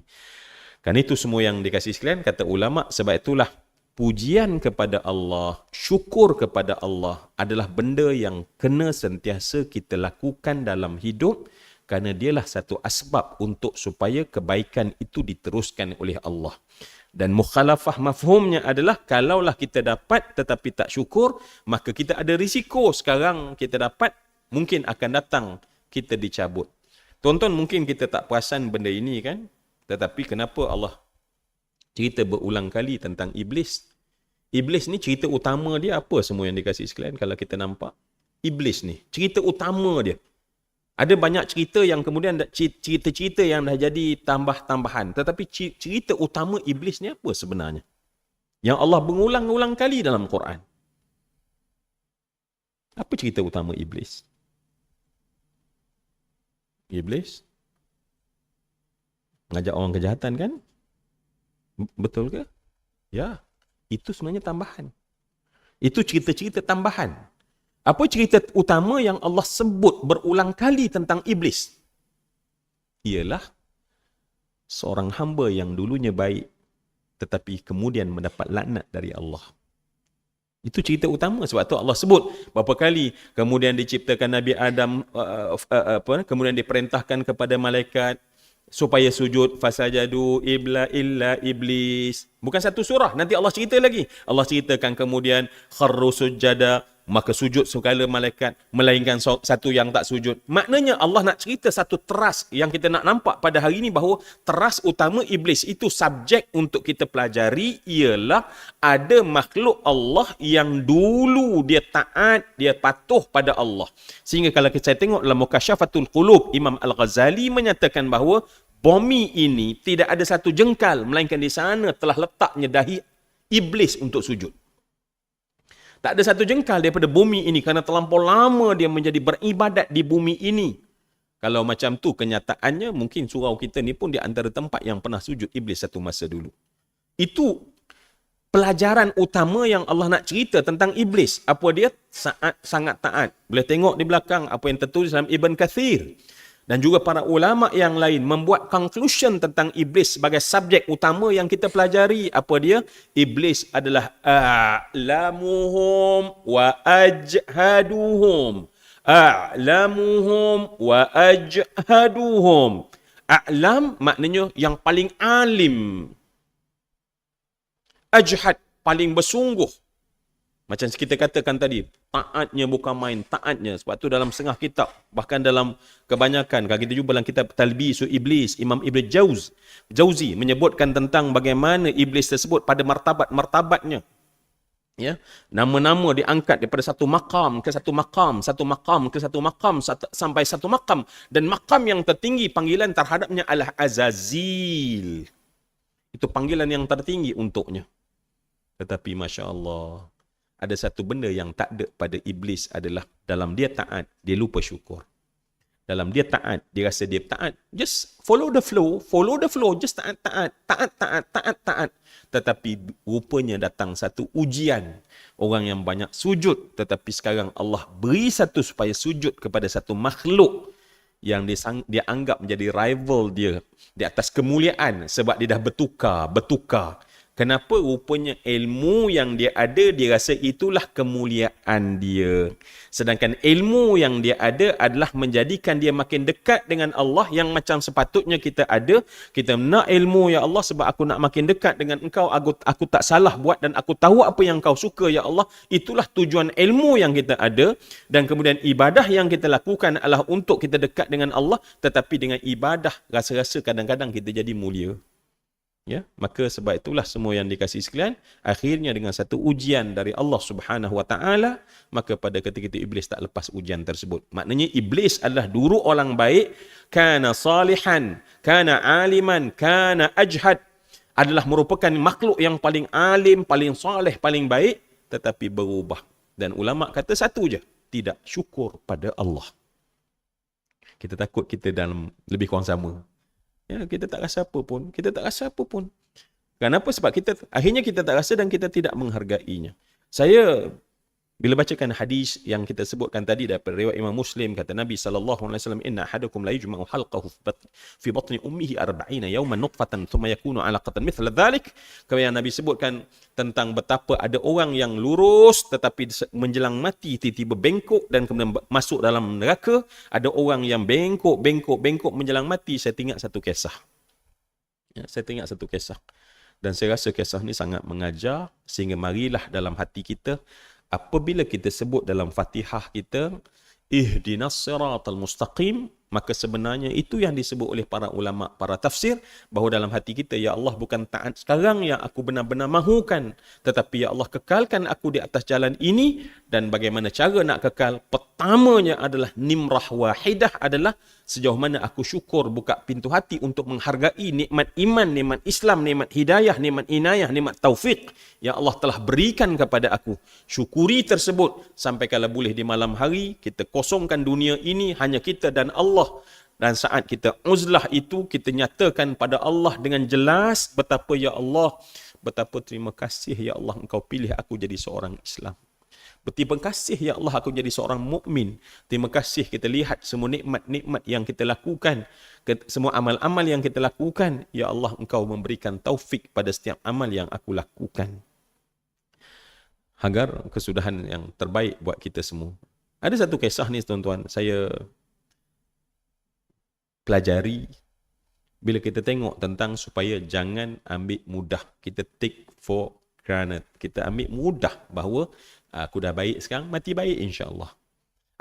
Kan itu semua yang dikasih sekalian, kata ulama, sebab itulah pujian kepada Allah, syukur kepada Allah adalah benda yang kena sentiasa kita lakukan dalam hidup, kerana dialah satu asbab untuk supaya kebaikan itu diteruskan oleh Allah. Dan mukhalafah mafhumnya adalah, kalaulah kita dapat tetapi tak syukur, maka kita ada risiko sekarang kita dapat, mungkin akan datang kita dicabut. Tuan-tuan mungkin kita tak perasan benda ini kan, tetapi kenapa Allah cerita berulang kali tentang iblis? Iblis ni cerita utama dia apa semua yang dikasih sekalian kalau kita nampak? Iblis ni, cerita utama dia. Ada banyak cerita yang kemudian cerita-cerita yang dah jadi tambah-tambahan. Tetapi cerita utama iblis ni apa sebenarnya? Yang Allah berulang-ulang kali dalam Quran. Apa cerita utama iblis? Iblis ngajak orang kejahatan kan? Betul ke? Ya, itu sebenarnya tambahan. Itu cerita-cerita tambahan. Apa cerita utama yang Allah sebut berulang kali tentang iblis? Ialah seorang hamba yang dulunya baik tetapi kemudian mendapat laknat dari Allah. Itu cerita utama, sebab tu Allah sebut berapa kali kemudian diciptakan Nabi Adam, kemudian diperintahkan kepada malaikat supaya sujud, fasajadu illa iblis. Bukan satu surah, nanti Allah cerita lagi. Allah ceritakan kemudian kharru sujada, maka sujud segala malaikat, melainkan satu yang tak sujud. Maknanya Allah nak cerita satu teras yang kita nak nampak pada hari ini, bahawa teras utama iblis itu subjek untuk kita pelajari ialah ada makhluk Allah yang dulu dia taat, dia patuh pada Allah. Sehingga kalau kita tengok dalam Mukasyafatul Qulub, Imam Al-Ghazali menyatakan bahawa bumi ini tidak ada satu jengkal, melainkan di sana telah letaknya dahi iblis untuk sujud. Tak ada satu jengkal daripada bumi ini kerana terlampau lama dia menjadi beribadat di bumi ini. Kalau macam tu kenyataannya, mungkin surau kita ni pun di antara tempat yang pernah sujud iblis satu masa dulu. Itu pelajaran utama yang Allah nak cerita tentang iblis. Apa dia? Sangat taat. Boleh tengok di belakang apa yang tertulis dalam Ibn Kathir. Dan juga para ulama yang lain membuat conclusion tentang iblis sebagai subjek utama yang kita pelajari. Apa dia? Iblis adalah a'lamuhum wa ajhaduhum. A'lamuhum wa ajhaduhum. A'lam maknanya yang paling alim. Ajhad, paling bersungguh. Macam kita katakan tadi, taatnya bukan main, taatnya. Sebab tu dalam setengah kitab, bahkan dalam kebanyakan, kalau kita jumpa dalam kitab Talbisu Iblis, Imam Ibn Jauzi menyebutkan tentang bagaimana iblis tersebut pada martabat-martabatnya. Ya, nama-nama diangkat daripada satu makam ke satu makam, satu makam ke satu makam, sampai satu makam. Dan makam yang tertinggi panggilan terhadapnya adalah Azazil. Itu panggilan yang tertinggi untuknya. Tetapi Masya Allah, ada satu benda yang tak ada pada iblis adalah dalam dia taat, dia lupa syukur. Dalam dia taat, dia rasa dia taat. Just follow the flow, just taat. Tetapi rupanya datang satu ujian. Orang yang banyak sujud, tetapi sekarang Allah beri satu supaya sujud kepada satu makhluk yang dia anggap menjadi rival dia di atas kemuliaan sebab dia dah bertukar. Kenapa? Rupanya ilmu yang dia ada, dia rasa itulah kemuliaan dia. Sedangkan ilmu yang dia ada adalah menjadikan dia makin dekat dengan Allah yang macam sepatutnya kita ada. Kita nak ilmu, ya Allah, sebab aku nak makin dekat dengan engkau. Aku tak salah buat dan aku tahu apa yang kau suka, ya Allah. Itulah tujuan ilmu yang kita ada. Dan kemudian ibadah yang kita lakukan adalah untuk kita dekat dengan Allah. Tetapi dengan ibadah, rasa-rasa kadang-kadang kita jadi mulia. Ya, maka sebab itulah semua yang dikasih sekalian, akhirnya dengan satu ujian dari Allah Subhanahu Wa Taala, maka pada ketika itu iblis tak lepas ujian tersebut. Maknanya iblis adalah dulu orang baik, kana salihan, kana aliman, kana ajhad, adalah merupakan makhluk yang paling alim, paling soleh, paling baik, tetapi berubah. Dan ulama kata satu je, tidak syukur pada Allah. Kita takut kita dalam lebih kurang sama. Ya, kita tak rasa apa pun. Kenapa? Sebab akhirnya kita tak rasa dan kita tidak menghargainya. Saya bila bacakan hadis yang kita sebutkan tadi daripada riwayat Imam Muslim, kata Nabi SAW, inna ahadakum la yujma'u halqahu fi batni ummihi 40 yawman nutfatan thumma yakunu 'alaqatan mithla dhalik. Kemudian Nabi sebutkan tentang betapa ada orang yang lurus tetapi menjelang mati tiba-tiba bengkok dan kemudian masuk dalam neraka. Ada orang yang bengkok menjelang mati. Saya teringat satu kisah. Dan saya rasa kisah ni sangat mengajar, sehingga marilah dalam hati kita, apabila kita sebut dalam Fatihah kita, ihdinas siratal mustaqim, maka sebenarnya itu yang disebut oleh para ulama, para tafsir, bahawa dalam hati kita, ya Allah, bukan taat sekarang yang aku benar-benar mahukan, tetapi ya Allah, kekalkan aku di atas jalan ini. Dan bagaimana cara nak kekal? Pertamanya adalah nimrah wahidah, adalah sejauh mana aku syukur, buka pintu hati untuk menghargai nikmat iman, nikmat Islam, nikmat hidayah, nikmat inayah, nikmat taufik yang Allah telah berikan kepada aku. Syukuri tersebut sampai kalau boleh di malam hari kita kosongkan dunia ini, hanya kita dan Allah. Dan saat kita uzlah itu, kita nyatakan pada Allah dengan jelas betapa, ya Allah, betapa terima kasih ya Allah, engkau pilih aku jadi seorang Islam. Berterima kasih ya Allah, aku jadi seorang mukmin. Terima kasih, kita lihat semua nikmat-nikmat yang kita lakukan, semua amal-amal yang kita lakukan. Ya Allah, engkau memberikan taufik pada setiap amal yang aku lakukan, agar kesudahan yang terbaik buat kita semua. Ada satu kisah ni tuan-tuan, saya pelajari bila kita tengok tentang supaya jangan ambil mudah. Kita take for granted. Kita ambil mudah bahawa aku dah baik sekarang, mati baik insya-Allah.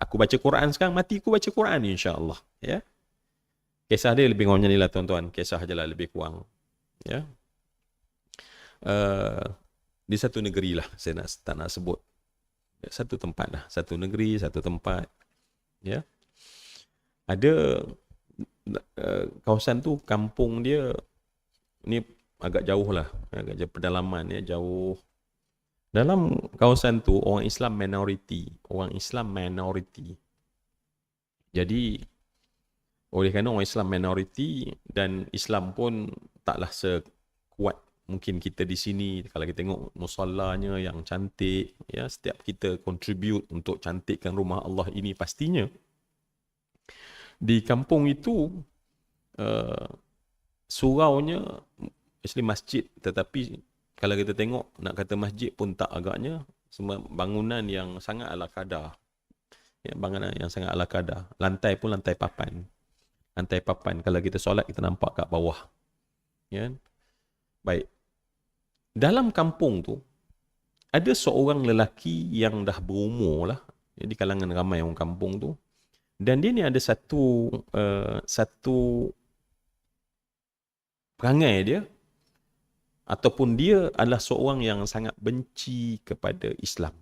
Aku baca Quran sekarang, mati aku baca Quran insya-Allah. Ya. Kisah dia lebih kurangnya ni lah tuan-tuan. Kisah je lah lebih kurang. Ya. Di satu negeri lah, saya tak nak sebut. Satu tempat lah. Satu negeri, satu tempat. Ya. Ada kawasan tu, kampung dia ni agak jauh lah. Agak jauh pedalaman ya, jauh. Dalam kawasan tu, orang Islam minoriti. Jadi, oleh kerana orang Islam minoriti dan Islam pun taklah sekuat mungkin kita di sini, kalau kita tengok musallanya yang cantik, ya, setiap kita contribute untuk cantikkan rumah Allah ini, pastinya di kampung itu suraunya actually masjid, tetapi kalau kita tengok nak kata masjid pun tak, agaknya semua bangunan yang sangat ala kadar. Ya, bangunan yang sangat ala kadar. Lantai pun lantai papan. Lantai papan, kalau kita solat kita nampak kat bawah. Ya. Baik. Dalam kampung tu ada seorang lelaki yang dah berumur lah, di kalangan ramai orang kampung tu. Dan dia ni ada satu perangai dia, ataupun dia adalah seorang yang sangat benci kepada Islam.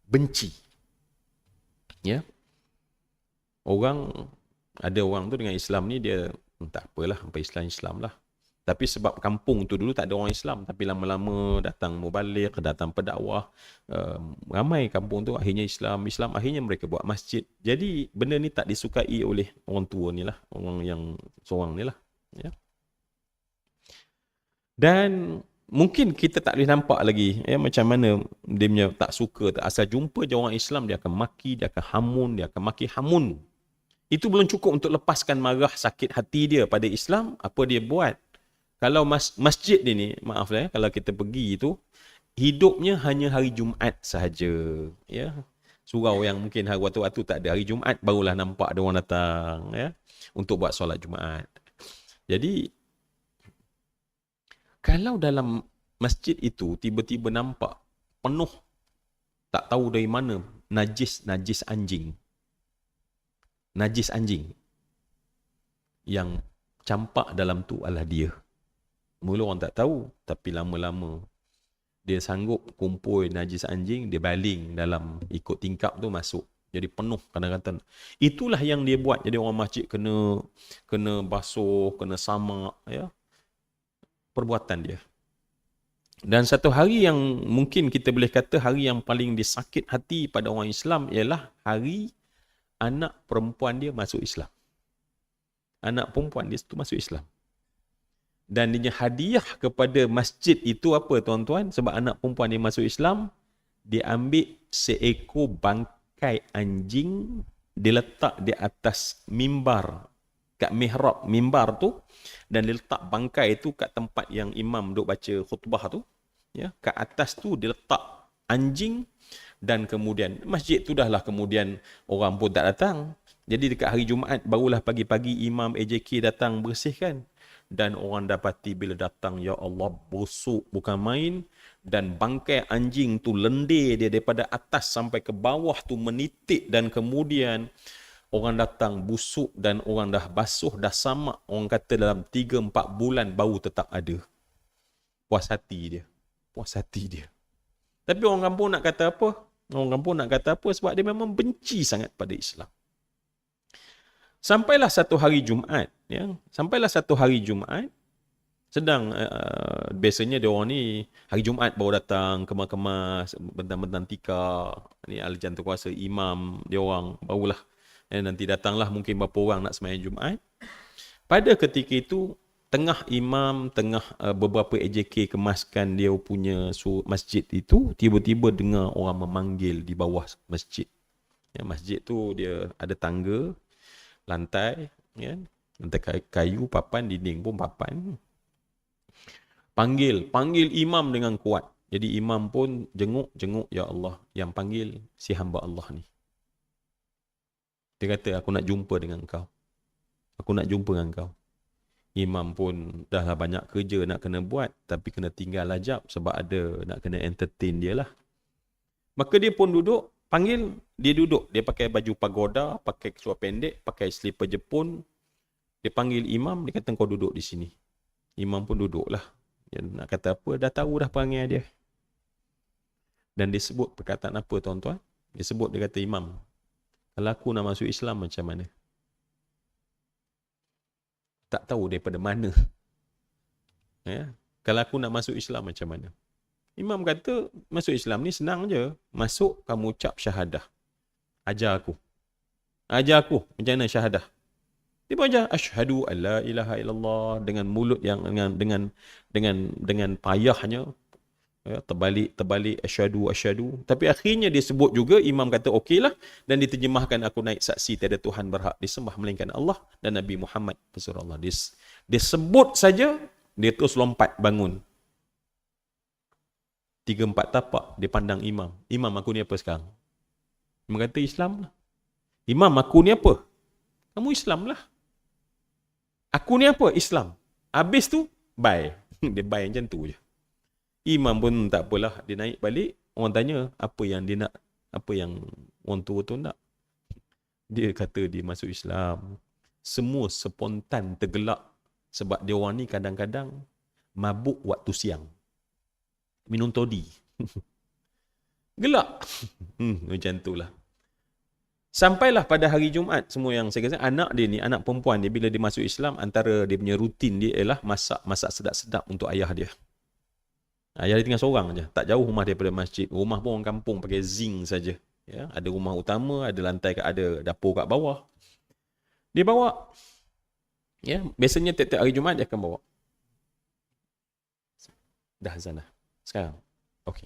Benci. Ya. Ada orang tu dengan Islam ni dia tak apalah, sampai Islam lah. Tapi sebab kampung tu dulu tak ada orang Islam, tapi lama-lama datang mubalik, datang pendakwah, ramai kampung tu akhirnya Islam, akhirnya mereka buat masjid. Jadi benda ni tak disukai oleh orang tua ni lah, orang yang seorang ni lah. Ya. Dan mungkin kita tak boleh nampak lagi, ya, macam mana dia punya tak suka, tak asal jumpa je orang Islam, dia akan maki, dia akan hamun, dia akan maki hamun. Itu belum cukup untuk lepaskan marah sakit hati dia pada Islam. Apa dia buat? Kalau masjid ni, maaf lah ya, kalau kita pergi itu, hidupnya hanya hari Jumaat sahaja. Ya. Surau yang mungkin hari waktu-waktu tak ada, hari Jumaat barulah nampak ada orang datang, ya, untuk buat solat Jumaat. Jadi, kalau dalam masjid itu tiba-tiba nampak penuh, tak tahu dari mana, najis anjing. Najis anjing. Yang campak dalam tu adalah dia. Mula orang tak tahu, tapi lama-lama dia sanggup kumpul najis anjing, dia baling dalam, ikut tingkap tu masuk. Jadi penuh kadang-kadang. Itulah yang dia buat. Jadi orang masjid kena basuh, kena samak, ya. Perbuatan dia. Dan satu hari yang mungkin kita boleh kata hari yang paling disakit hati pada orang Islam ialah hari anak perempuan dia masuk Islam. Anak perempuan dia tu masuk Islam. Dan dia hadiah kepada masjid itu apa, tuan-tuan? Sebab anak perempuan dia masuk Islam, dia ambil seekor bangkai anjing, diletak di atas mimbar, kat mihrab mimbar tu, dan dia letak bangkai tu kat tempat yang imam duk baca khutbah tu, ya, kat atas tu dia letak anjing. Dan kemudian masjid tu dah lah kemudian orang pun tak datang. Jadi dekat hari Jumaat barulah pagi-pagi imam AJK datang bersihkan. Dan orang dapati bila datang, ya Allah, busuk bukan main. Dan bangkai anjing tu lendir dia daripada atas sampai ke bawah tu menitik. Dan kemudian orang datang busuk dan orang dah basuh, dah samak. Orang kata dalam 3-4 bulan baru tetap ada. Puas hati dia. Puas hati dia. Tapi orang kampung nak kata apa? Orang kampung nak kata apa? Sebab dia memang benci sangat pada Islam. Sampailah satu hari Jumaat, ya. Sampailah satu hari Jumaat, sedang biasanya dia orang ni hari Jumaat baru datang kemas-kemas, bentang-bentang tikar, ni aljan tu kuasa imam dia orang barulah, nanti datanglah mungkin berapa orang nak sembahyang Jumaat. Pada ketika itu tengah imam, tengah beberapa AJK kemaskan dia punya masjid itu, tiba-tiba dengar orang memanggil di bawah masjid. Ya, masjid tu dia ada tangga, lantai, ya, lantai kayu, papan, dinding pun papan. Panggil imam dengan kuat. Jadi imam pun jenguk, ya Allah, yang panggil si hamba Allah ni. Dia kata, aku nak jumpa dengan kau. Aku nak jumpa dengan kau. Imam pun dah lah banyak kerja nak kena buat, tapi kena tinggal ajab sebab ada nak kena entertain dia lah. Maka dia pun duduk, panggil, dia duduk. Dia pakai baju pagoda, pakai seluar pendek, pakai slipper Jepun. Dia panggil imam, dia kata kau duduk di sini. Imam pun duduk lah. Dia nak kata apa, dah tahu dah perangai dia. Dan dia sebut perkataan apa, tuan-tuan? Dia sebut, dia kata, imam, kalau aku nak masuk Islam macam mana? Tak tahu daripada mana. Ya? Kalau aku nak masuk Islam macam mana? Imam kata, masuk Islam ni senang je. Masuk, kamu ucap syahadah. Ajar aku. Macam mana syahadah? Dia baca asyhadu alla ilaha illallah dengan mulut yang dengan payahnya, ya, terbalik asyhadu. Tapi akhirnya dia sebut juga, imam kata okeylah, dan diterjemahkan, aku naik saksi tiada Tuhan berhak disembah melainkan Allah dan Nabi Muhammad Rasulullah. Dia sebut saja, dia terus lompat bangun. 3-4 tapak dia pandang imam. Imam, aku ni apa sekarang? Imam kata Islam lah. Imam, aku ni apa? Kamu Islam lah. Aku ni apa? Islam. Habis tu, bye. Dia bye macam tu je. Imam pun tak apalah. Dia naik balik. Orang tanya, apa yang dia nak? Apa yang orang tua tu nak? Dia kata dia masuk Islam. Semua spontan tergelak. Sebab dia orang ni kadang-kadang mabuk waktu siang. Minum toddy. Gelak. Macam tu lah. Sampailah pada hari Jumaat, semua yang saya kata, anak dia ni, anak perempuan dia, bila dia masuk Islam, antara dia punya rutin dia ialah masak sedap-sedap untuk ayah dia. Ayah dia tinggal seorang je, tak jauh rumah daripada masjid. Rumah pun orang kampung pakai zinc saja. Ya, ada rumah utama, ada lantai, ada dapur kat bawah. Dia bawa. Ya, biasanya tiap-tiap hari Jumaat dia akan bawa. Dah azan dah. Sekarang. Okey.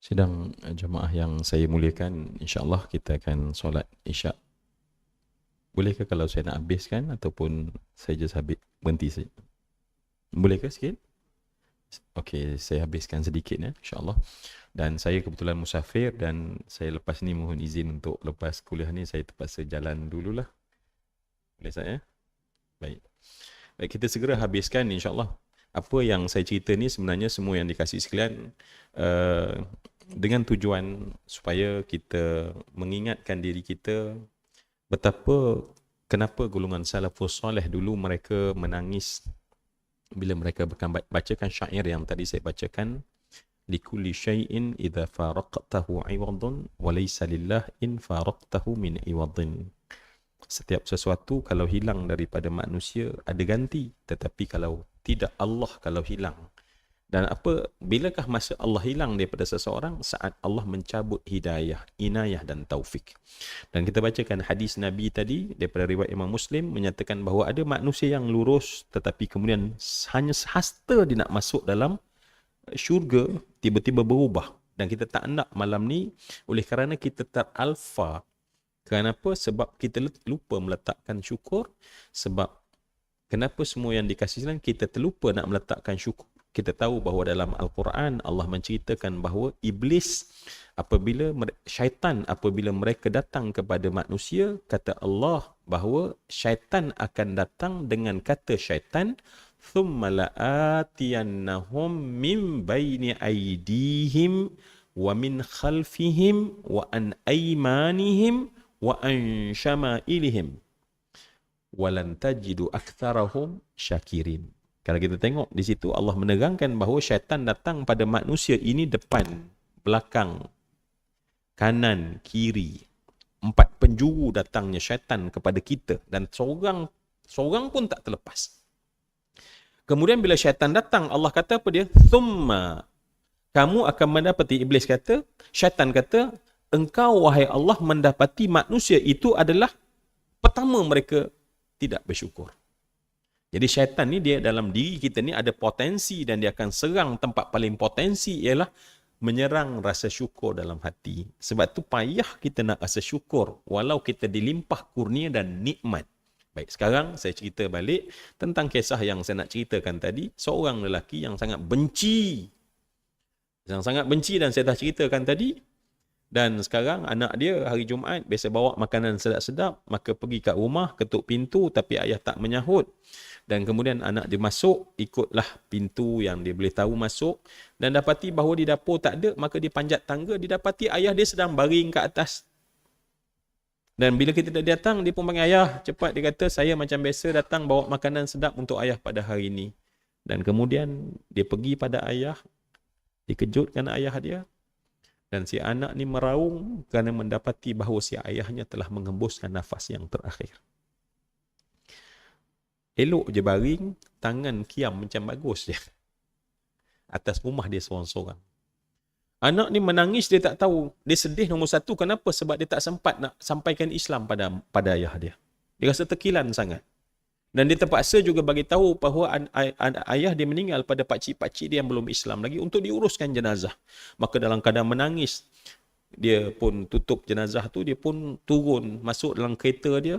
Sidang jemaah yang saya muliakan, insya-Allah kita akan solat Isyak. Bolehkah kalau saya nak habiskan ataupun saya just berhenti saja? Bolehkah sikit? Okey, saya habiskan sedikit ya, insya-Allah. Dan saya kebetulan musafir dan saya lepas ni mohon izin untuk lepas kuliah ni saya terpaksa jalan dululah. Boleh saya? Baik. Baik, kita segera habiskan insya-Allah. Apa yang saya cerita ni sebenarnya semua yang dikasih sekalian dengan tujuan supaya kita mengingatkan diri kita betapa kenapa golongan salafus soleh dulu mereka menangis bila mereka bacakan syair yang tadi saya bacakan, likulli syai'in idza faraqtahu 'iwadun wa laysa lillah in faraqtahu min 'iwadin. Setiap sesuatu kalau hilang daripada manusia ada ganti, tetapi kalau tidak Allah kalau hilang. Dan bilakah masa Allah hilang daripada seseorang? Saat Allah mencabut hidayah, inayah dan taufik. Dan kita bacakan hadis Nabi tadi daripada riwayat Imam Muslim menyatakan bahawa ada manusia yang lurus tetapi kemudian hanya sehasta dia nak masuk dalam syurga tiba-tiba berubah. Dan kita tak nak malam ni oleh kerana kita teralfa. Kenapa? Sebab kita lupa meletakkan syukur. Sebab kenapa semua yang dikasih Islam kita terlupa nak meletakkan syukur. Kita tahu bahawa dalam Al-Quran Allah menceritakan bahawa iblis syaitan apabila mereka datang kepada manusia, kata Allah bahawa syaitan akan datang dengan kata syaitan, thumma la'atiyannahum min baini aydihim wa min khalfihim wa an aymanihim wa an syama'ilihim walan tajidu aktsarahum syakirin. Kalau kita tengok di situ Allah menerangkan bahawa syaitan datang pada manusia ini depan, belakang, kanan, kiri. 4 penjuru datangnya syaitan kepada kita dan seorang pun tak terlepas. Kemudian bila syaitan datang, Allah kata apa dia? Thumma, kamu akan mendapati, iblis kata, syaitan kata, engkau wahai Allah mendapati manusia itu adalah pertama mereka tidak bersyukur. Jadi syaitan ni dia dalam diri kita ni ada potensi dan dia akan serang tempat paling potensi ialah menyerang rasa syukur dalam hati. Sebab tu payah kita nak rasa syukur walau kita dilimpah kurnia dan nikmat. Baik, sekarang saya cerita balik tentang kisah yang saya nak ceritakan tadi. Seorang lelaki yang sangat benci. Yang sangat benci dan saya dah ceritakan tadi. Dan sekarang anak dia hari Jumaat biasa bawa makanan sedap-sedap, maka pergi kat rumah, ketuk pintu tapi ayah tak menyahut. Dan kemudian anak dia masuk, ikutlah pintu yang dia boleh tahu masuk. Dan dapati bahawa di dapur tak ada, maka dia panjat tangga, dia dapati ayah dia sedang baring kat atas. Dan bila kita dah datang, dia pun panggil ayah. Cepat, dia kata, saya macam biasa datang bawa makanan sedap untuk ayah pada hari ini. Dan kemudian dia pergi pada ayah, dikejutkan ayah dia. Dan si anak ni meraung kerana mendapati bahawa si ayahnya telah mengembuskan nafas yang terakhir. Elok je baring, tangan kiam macam bagus je. Atas rumah dia seorang-seorang. Anak ni menangis, dia tak tahu. Dia sedih nombor satu. Kenapa? Sebab dia tak sempat nak sampaikan Islam pada ayah dia. Dia rasa terkilan sangat. Dan dia terpaksa juga bagi tahu bahawa ayah dia meninggal pada pakcik-pakcik dia yang belum Islam lagi untuk diuruskan jenazah. Maka dalam keadaan menangis, dia pun tutup jenazah tu, dia pun turun masuk dalam kereta dia.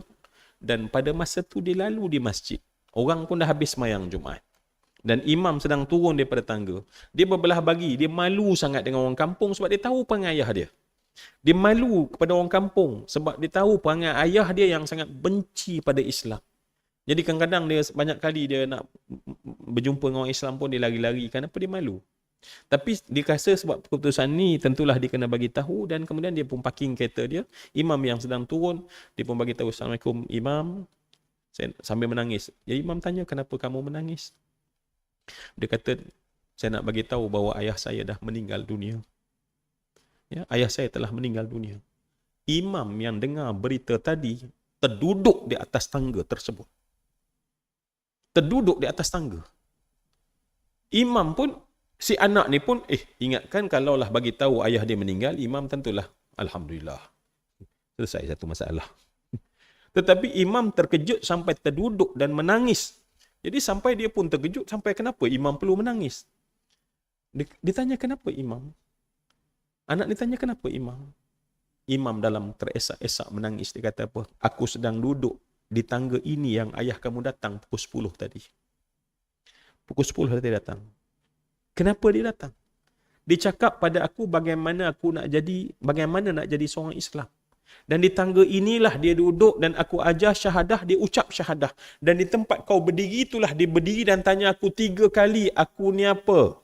Dan pada masa tu dia lalu di masjid. Orang pun dah habis sembahyang Jumaat. Dan imam sedang turun daripada tangga. Dia berbelah bagi, dia malu sangat dengan orang kampung sebab dia tahu perangai ayah dia. Dia malu kepada orang kampung sebab dia tahu perangai ayah dia yang sangat benci pada Islam. Jadi kadang-kadang dia banyak kali dia nak berjumpa dengan orang Islam pun dia lari-lari. Kenapa dia malu? Tapi dia rasa sebab keputusan ni tentulah dia kena bagi tahu dan kemudian dia pun parking kereta dia. Imam yang sedang turun, dia pun bagi tahu, Assalamualaikum Imam. Sambil menangis. Ya, Imam tanya, kenapa kamu menangis? Dia kata, saya nak bagi tahu bahawa ayah saya dah meninggal dunia. Ya, ayah saya telah meninggal dunia. Imam yang dengar berita tadi terduduk di atas tangga tersebut. Terduduk di atas tangga. Imam pun, si anak ni pun, ingatkan kalaulah bagi tahu ayah dia meninggal, imam tentulah, Alhamdulillah, selesai satu masalah. Tetapi imam terkejut sampai terduduk dan menangis. Jadi sampai dia pun terkejut sampai kenapa imam perlu menangis. Dia tanya kenapa imam? Anak ni tanya kenapa imam? Imam dalam teresak-esak menangis. Dia kata apa? Aku sedang duduk di tangga ini yang ayah kamu datang pukul 10 tadi. Pukul 10 dia datang. Kenapa dia datang? Dia cakap pada aku bagaimana nak jadi seorang Islam. Dan di tangga inilah dia duduk dan aku ajar syahadah, dia ucap syahadah. Dan di tempat kau berdiri itulah dia berdiri dan tanya aku 3 kali, aku ni apa?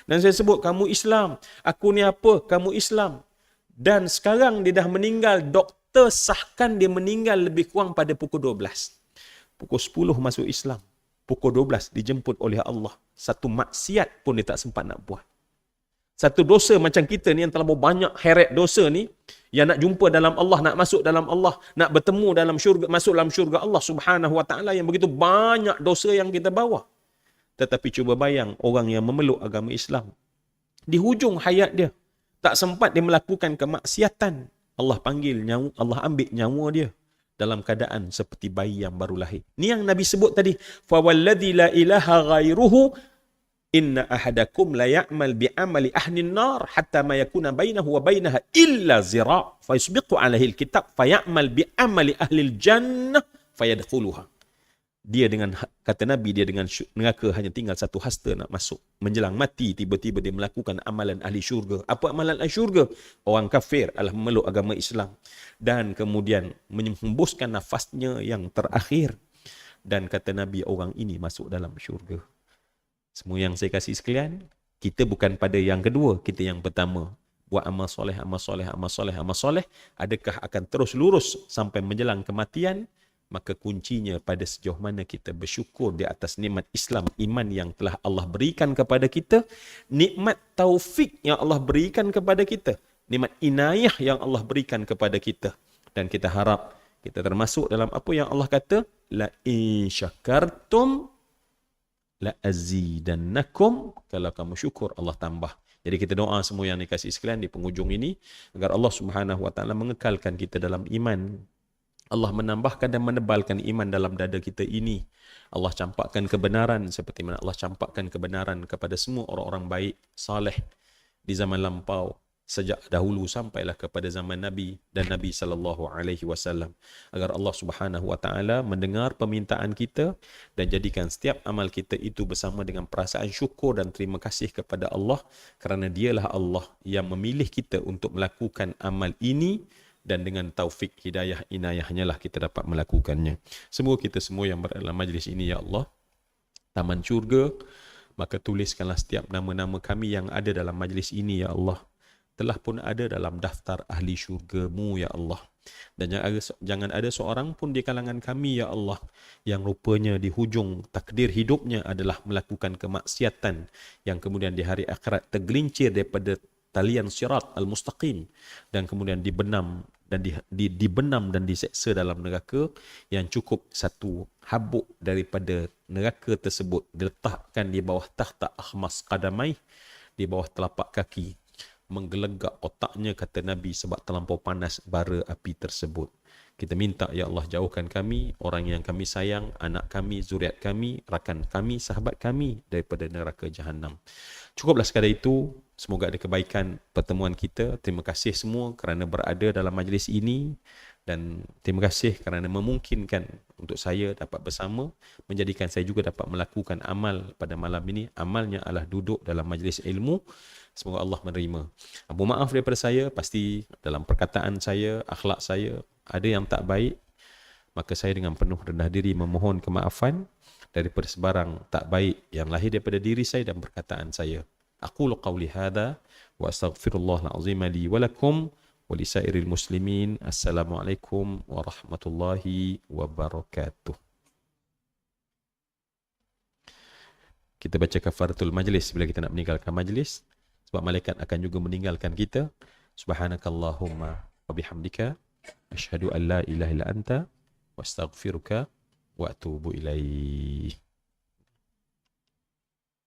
Dan saya sebut, kamu Islam. Aku ni apa? Kamu Islam. Dan sekarang dia dah meninggal, doktor sahkan dia meninggal lebih kurang pada pukul 12. Pukul 10 masuk Islam. Pukul 12 dijemput oleh Allah. Satu maksiat pun dia tak sempat nak buat. Satu dosa macam kita ni yang terlalu banyak heret dosa ni, yang nak jumpa dalam Allah, nak masuk dalam Allah, nak bertemu dalam syurga, masuk dalam syurga Allah Subhanahu Wa Taala, yang begitu banyak dosa yang kita bawa. Tetapi cuba bayang orang yang memeluk agama Islam. Di hujung hayat dia, tak sempat dia melakukan kemaksiatan. Allah panggil nyawa, Allah ambil nyawa dia dalam keadaan seperti bayi yang baru lahir. Ni yang Nabi sebut tadi. Fa walladzi la ilaha ghairuhu inna ahadakum la ya'mal bi amali ahli an-nar hatta ma yakuna bainahu wa bainaha illa zira' fa yusbiqu 'alaihi al-kitab fa ya'mal bi amali ahli al-jannah fayadkhuluha. Dia dengan, kata Nabi, dia dengan neraka hanya tinggal satu hasta nak masuk. Menjelang mati, tiba-tiba dia melakukan amalan ahli syurga. Apa amalan ahli syurga? Orang kafir adalah memeluk agama Islam. Dan kemudian menghembuskan nafasnya yang terakhir. Dan kata Nabi, orang ini masuk dalam syurga. Semua yang saya kasih sekalian, kita bukan pada yang kedua, kita yang pertama. Buat amal soleh, amal soleh, amal soleh, amal soleh. Adakah akan terus lurus sampai menjelang kematian? Maka kuncinya pada sejauh mana kita bersyukur di atas nikmat Islam, iman yang telah Allah berikan kepada kita, nikmat taufik yang Allah berikan kepada kita, nikmat inayah yang Allah berikan kepada kita. Dan kita harap kita termasuk dalam apa yang Allah kata, la in syakartum la azidannakum, kalau kamu syukur Allah tambah. Jadi kita doa semua yang dikasih sekalian di penghujung ini, agar Allah Subhanahu Wa Taala mengekalkan kita dalam iman. Allah menambahkan dan menebalkan iman dalam dada kita ini. Allah campakkan kebenaran seperti mana Allah campakkan kebenaran kepada semua orang-orang baik, saleh di zaman lampau, sejak dahulu sampailah kepada zaman Nabi dan Nabi SAW. Agar Allah Subhanahu Wa Taala mendengar permintaan kita dan jadikan setiap amal kita itu bersama dengan perasaan syukur dan terima kasih kepada Allah, kerana dialah Allah yang memilih kita untuk melakukan amal ini. Dan dengan taufik hidayah inayahnya lah kita dapat melakukannya. Semoga kita semua yang berada dalam majlis ini, ya Allah, taman syurga, maka tuliskanlah setiap nama-nama kami yang ada dalam majlis ini, ya Allah, telah pun ada dalam daftar ahli syurga-Mu, ya Allah. Dan jangan ada seorang pun di kalangan kami, ya Allah, yang rupanya di hujung takdir hidupnya adalah melakukan kemaksiatan, yang kemudian di hari akhirat tergelincir daripada talian sirat al-mustaqim, dan kemudian dibenam dan dibenam dan diseksa dalam neraka, yang cukup satu habuk daripada neraka tersebut diletakkan di bawah tahta akhmas qadamai, di bawah telapak kaki, menggelegak otaknya, kata Nabi, sebab terlampau panas bara api tersebut. Kita minta, ya Allah, jauhkan kami, orang yang kami sayang, anak kami, zuriat kami, rakan kami, sahabat kami daripada neraka Jahannam. Cukuplah sekadar itu. Semoga ada kebaikan pertemuan kita. Terima kasih semua kerana berada dalam majlis ini, dan terima kasih kerana memungkinkan untuk saya dapat bersama, menjadikan saya juga dapat melakukan amal pada malam ini. Amalnya adalah duduk dalam majlis ilmu. Semoga Allah menerima. Mohon maaf daripada saya, pasti dalam perkataan saya, akhlak saya ada yang tak baik, maka saya dengan penuh rendah diri memohon kemaafan daripada sebarang tak baik yang lahir daripada diri saya dan perkataan saya. Aqulu qawli hadha wa astaghfirullahal azim li wa lakum wa lisairil muslimin. Assalamualaikum warahmatullahi wabarakatuh. Kita baca kafaratul majlis bila kita nak meninggalkan majlis, sebab malaikat akan juga meninggalkan kita. Subhanakallahumma wa bihamdika asyhadu an la ilaha illa anta wa astaghfiruka wa atubu ilaih.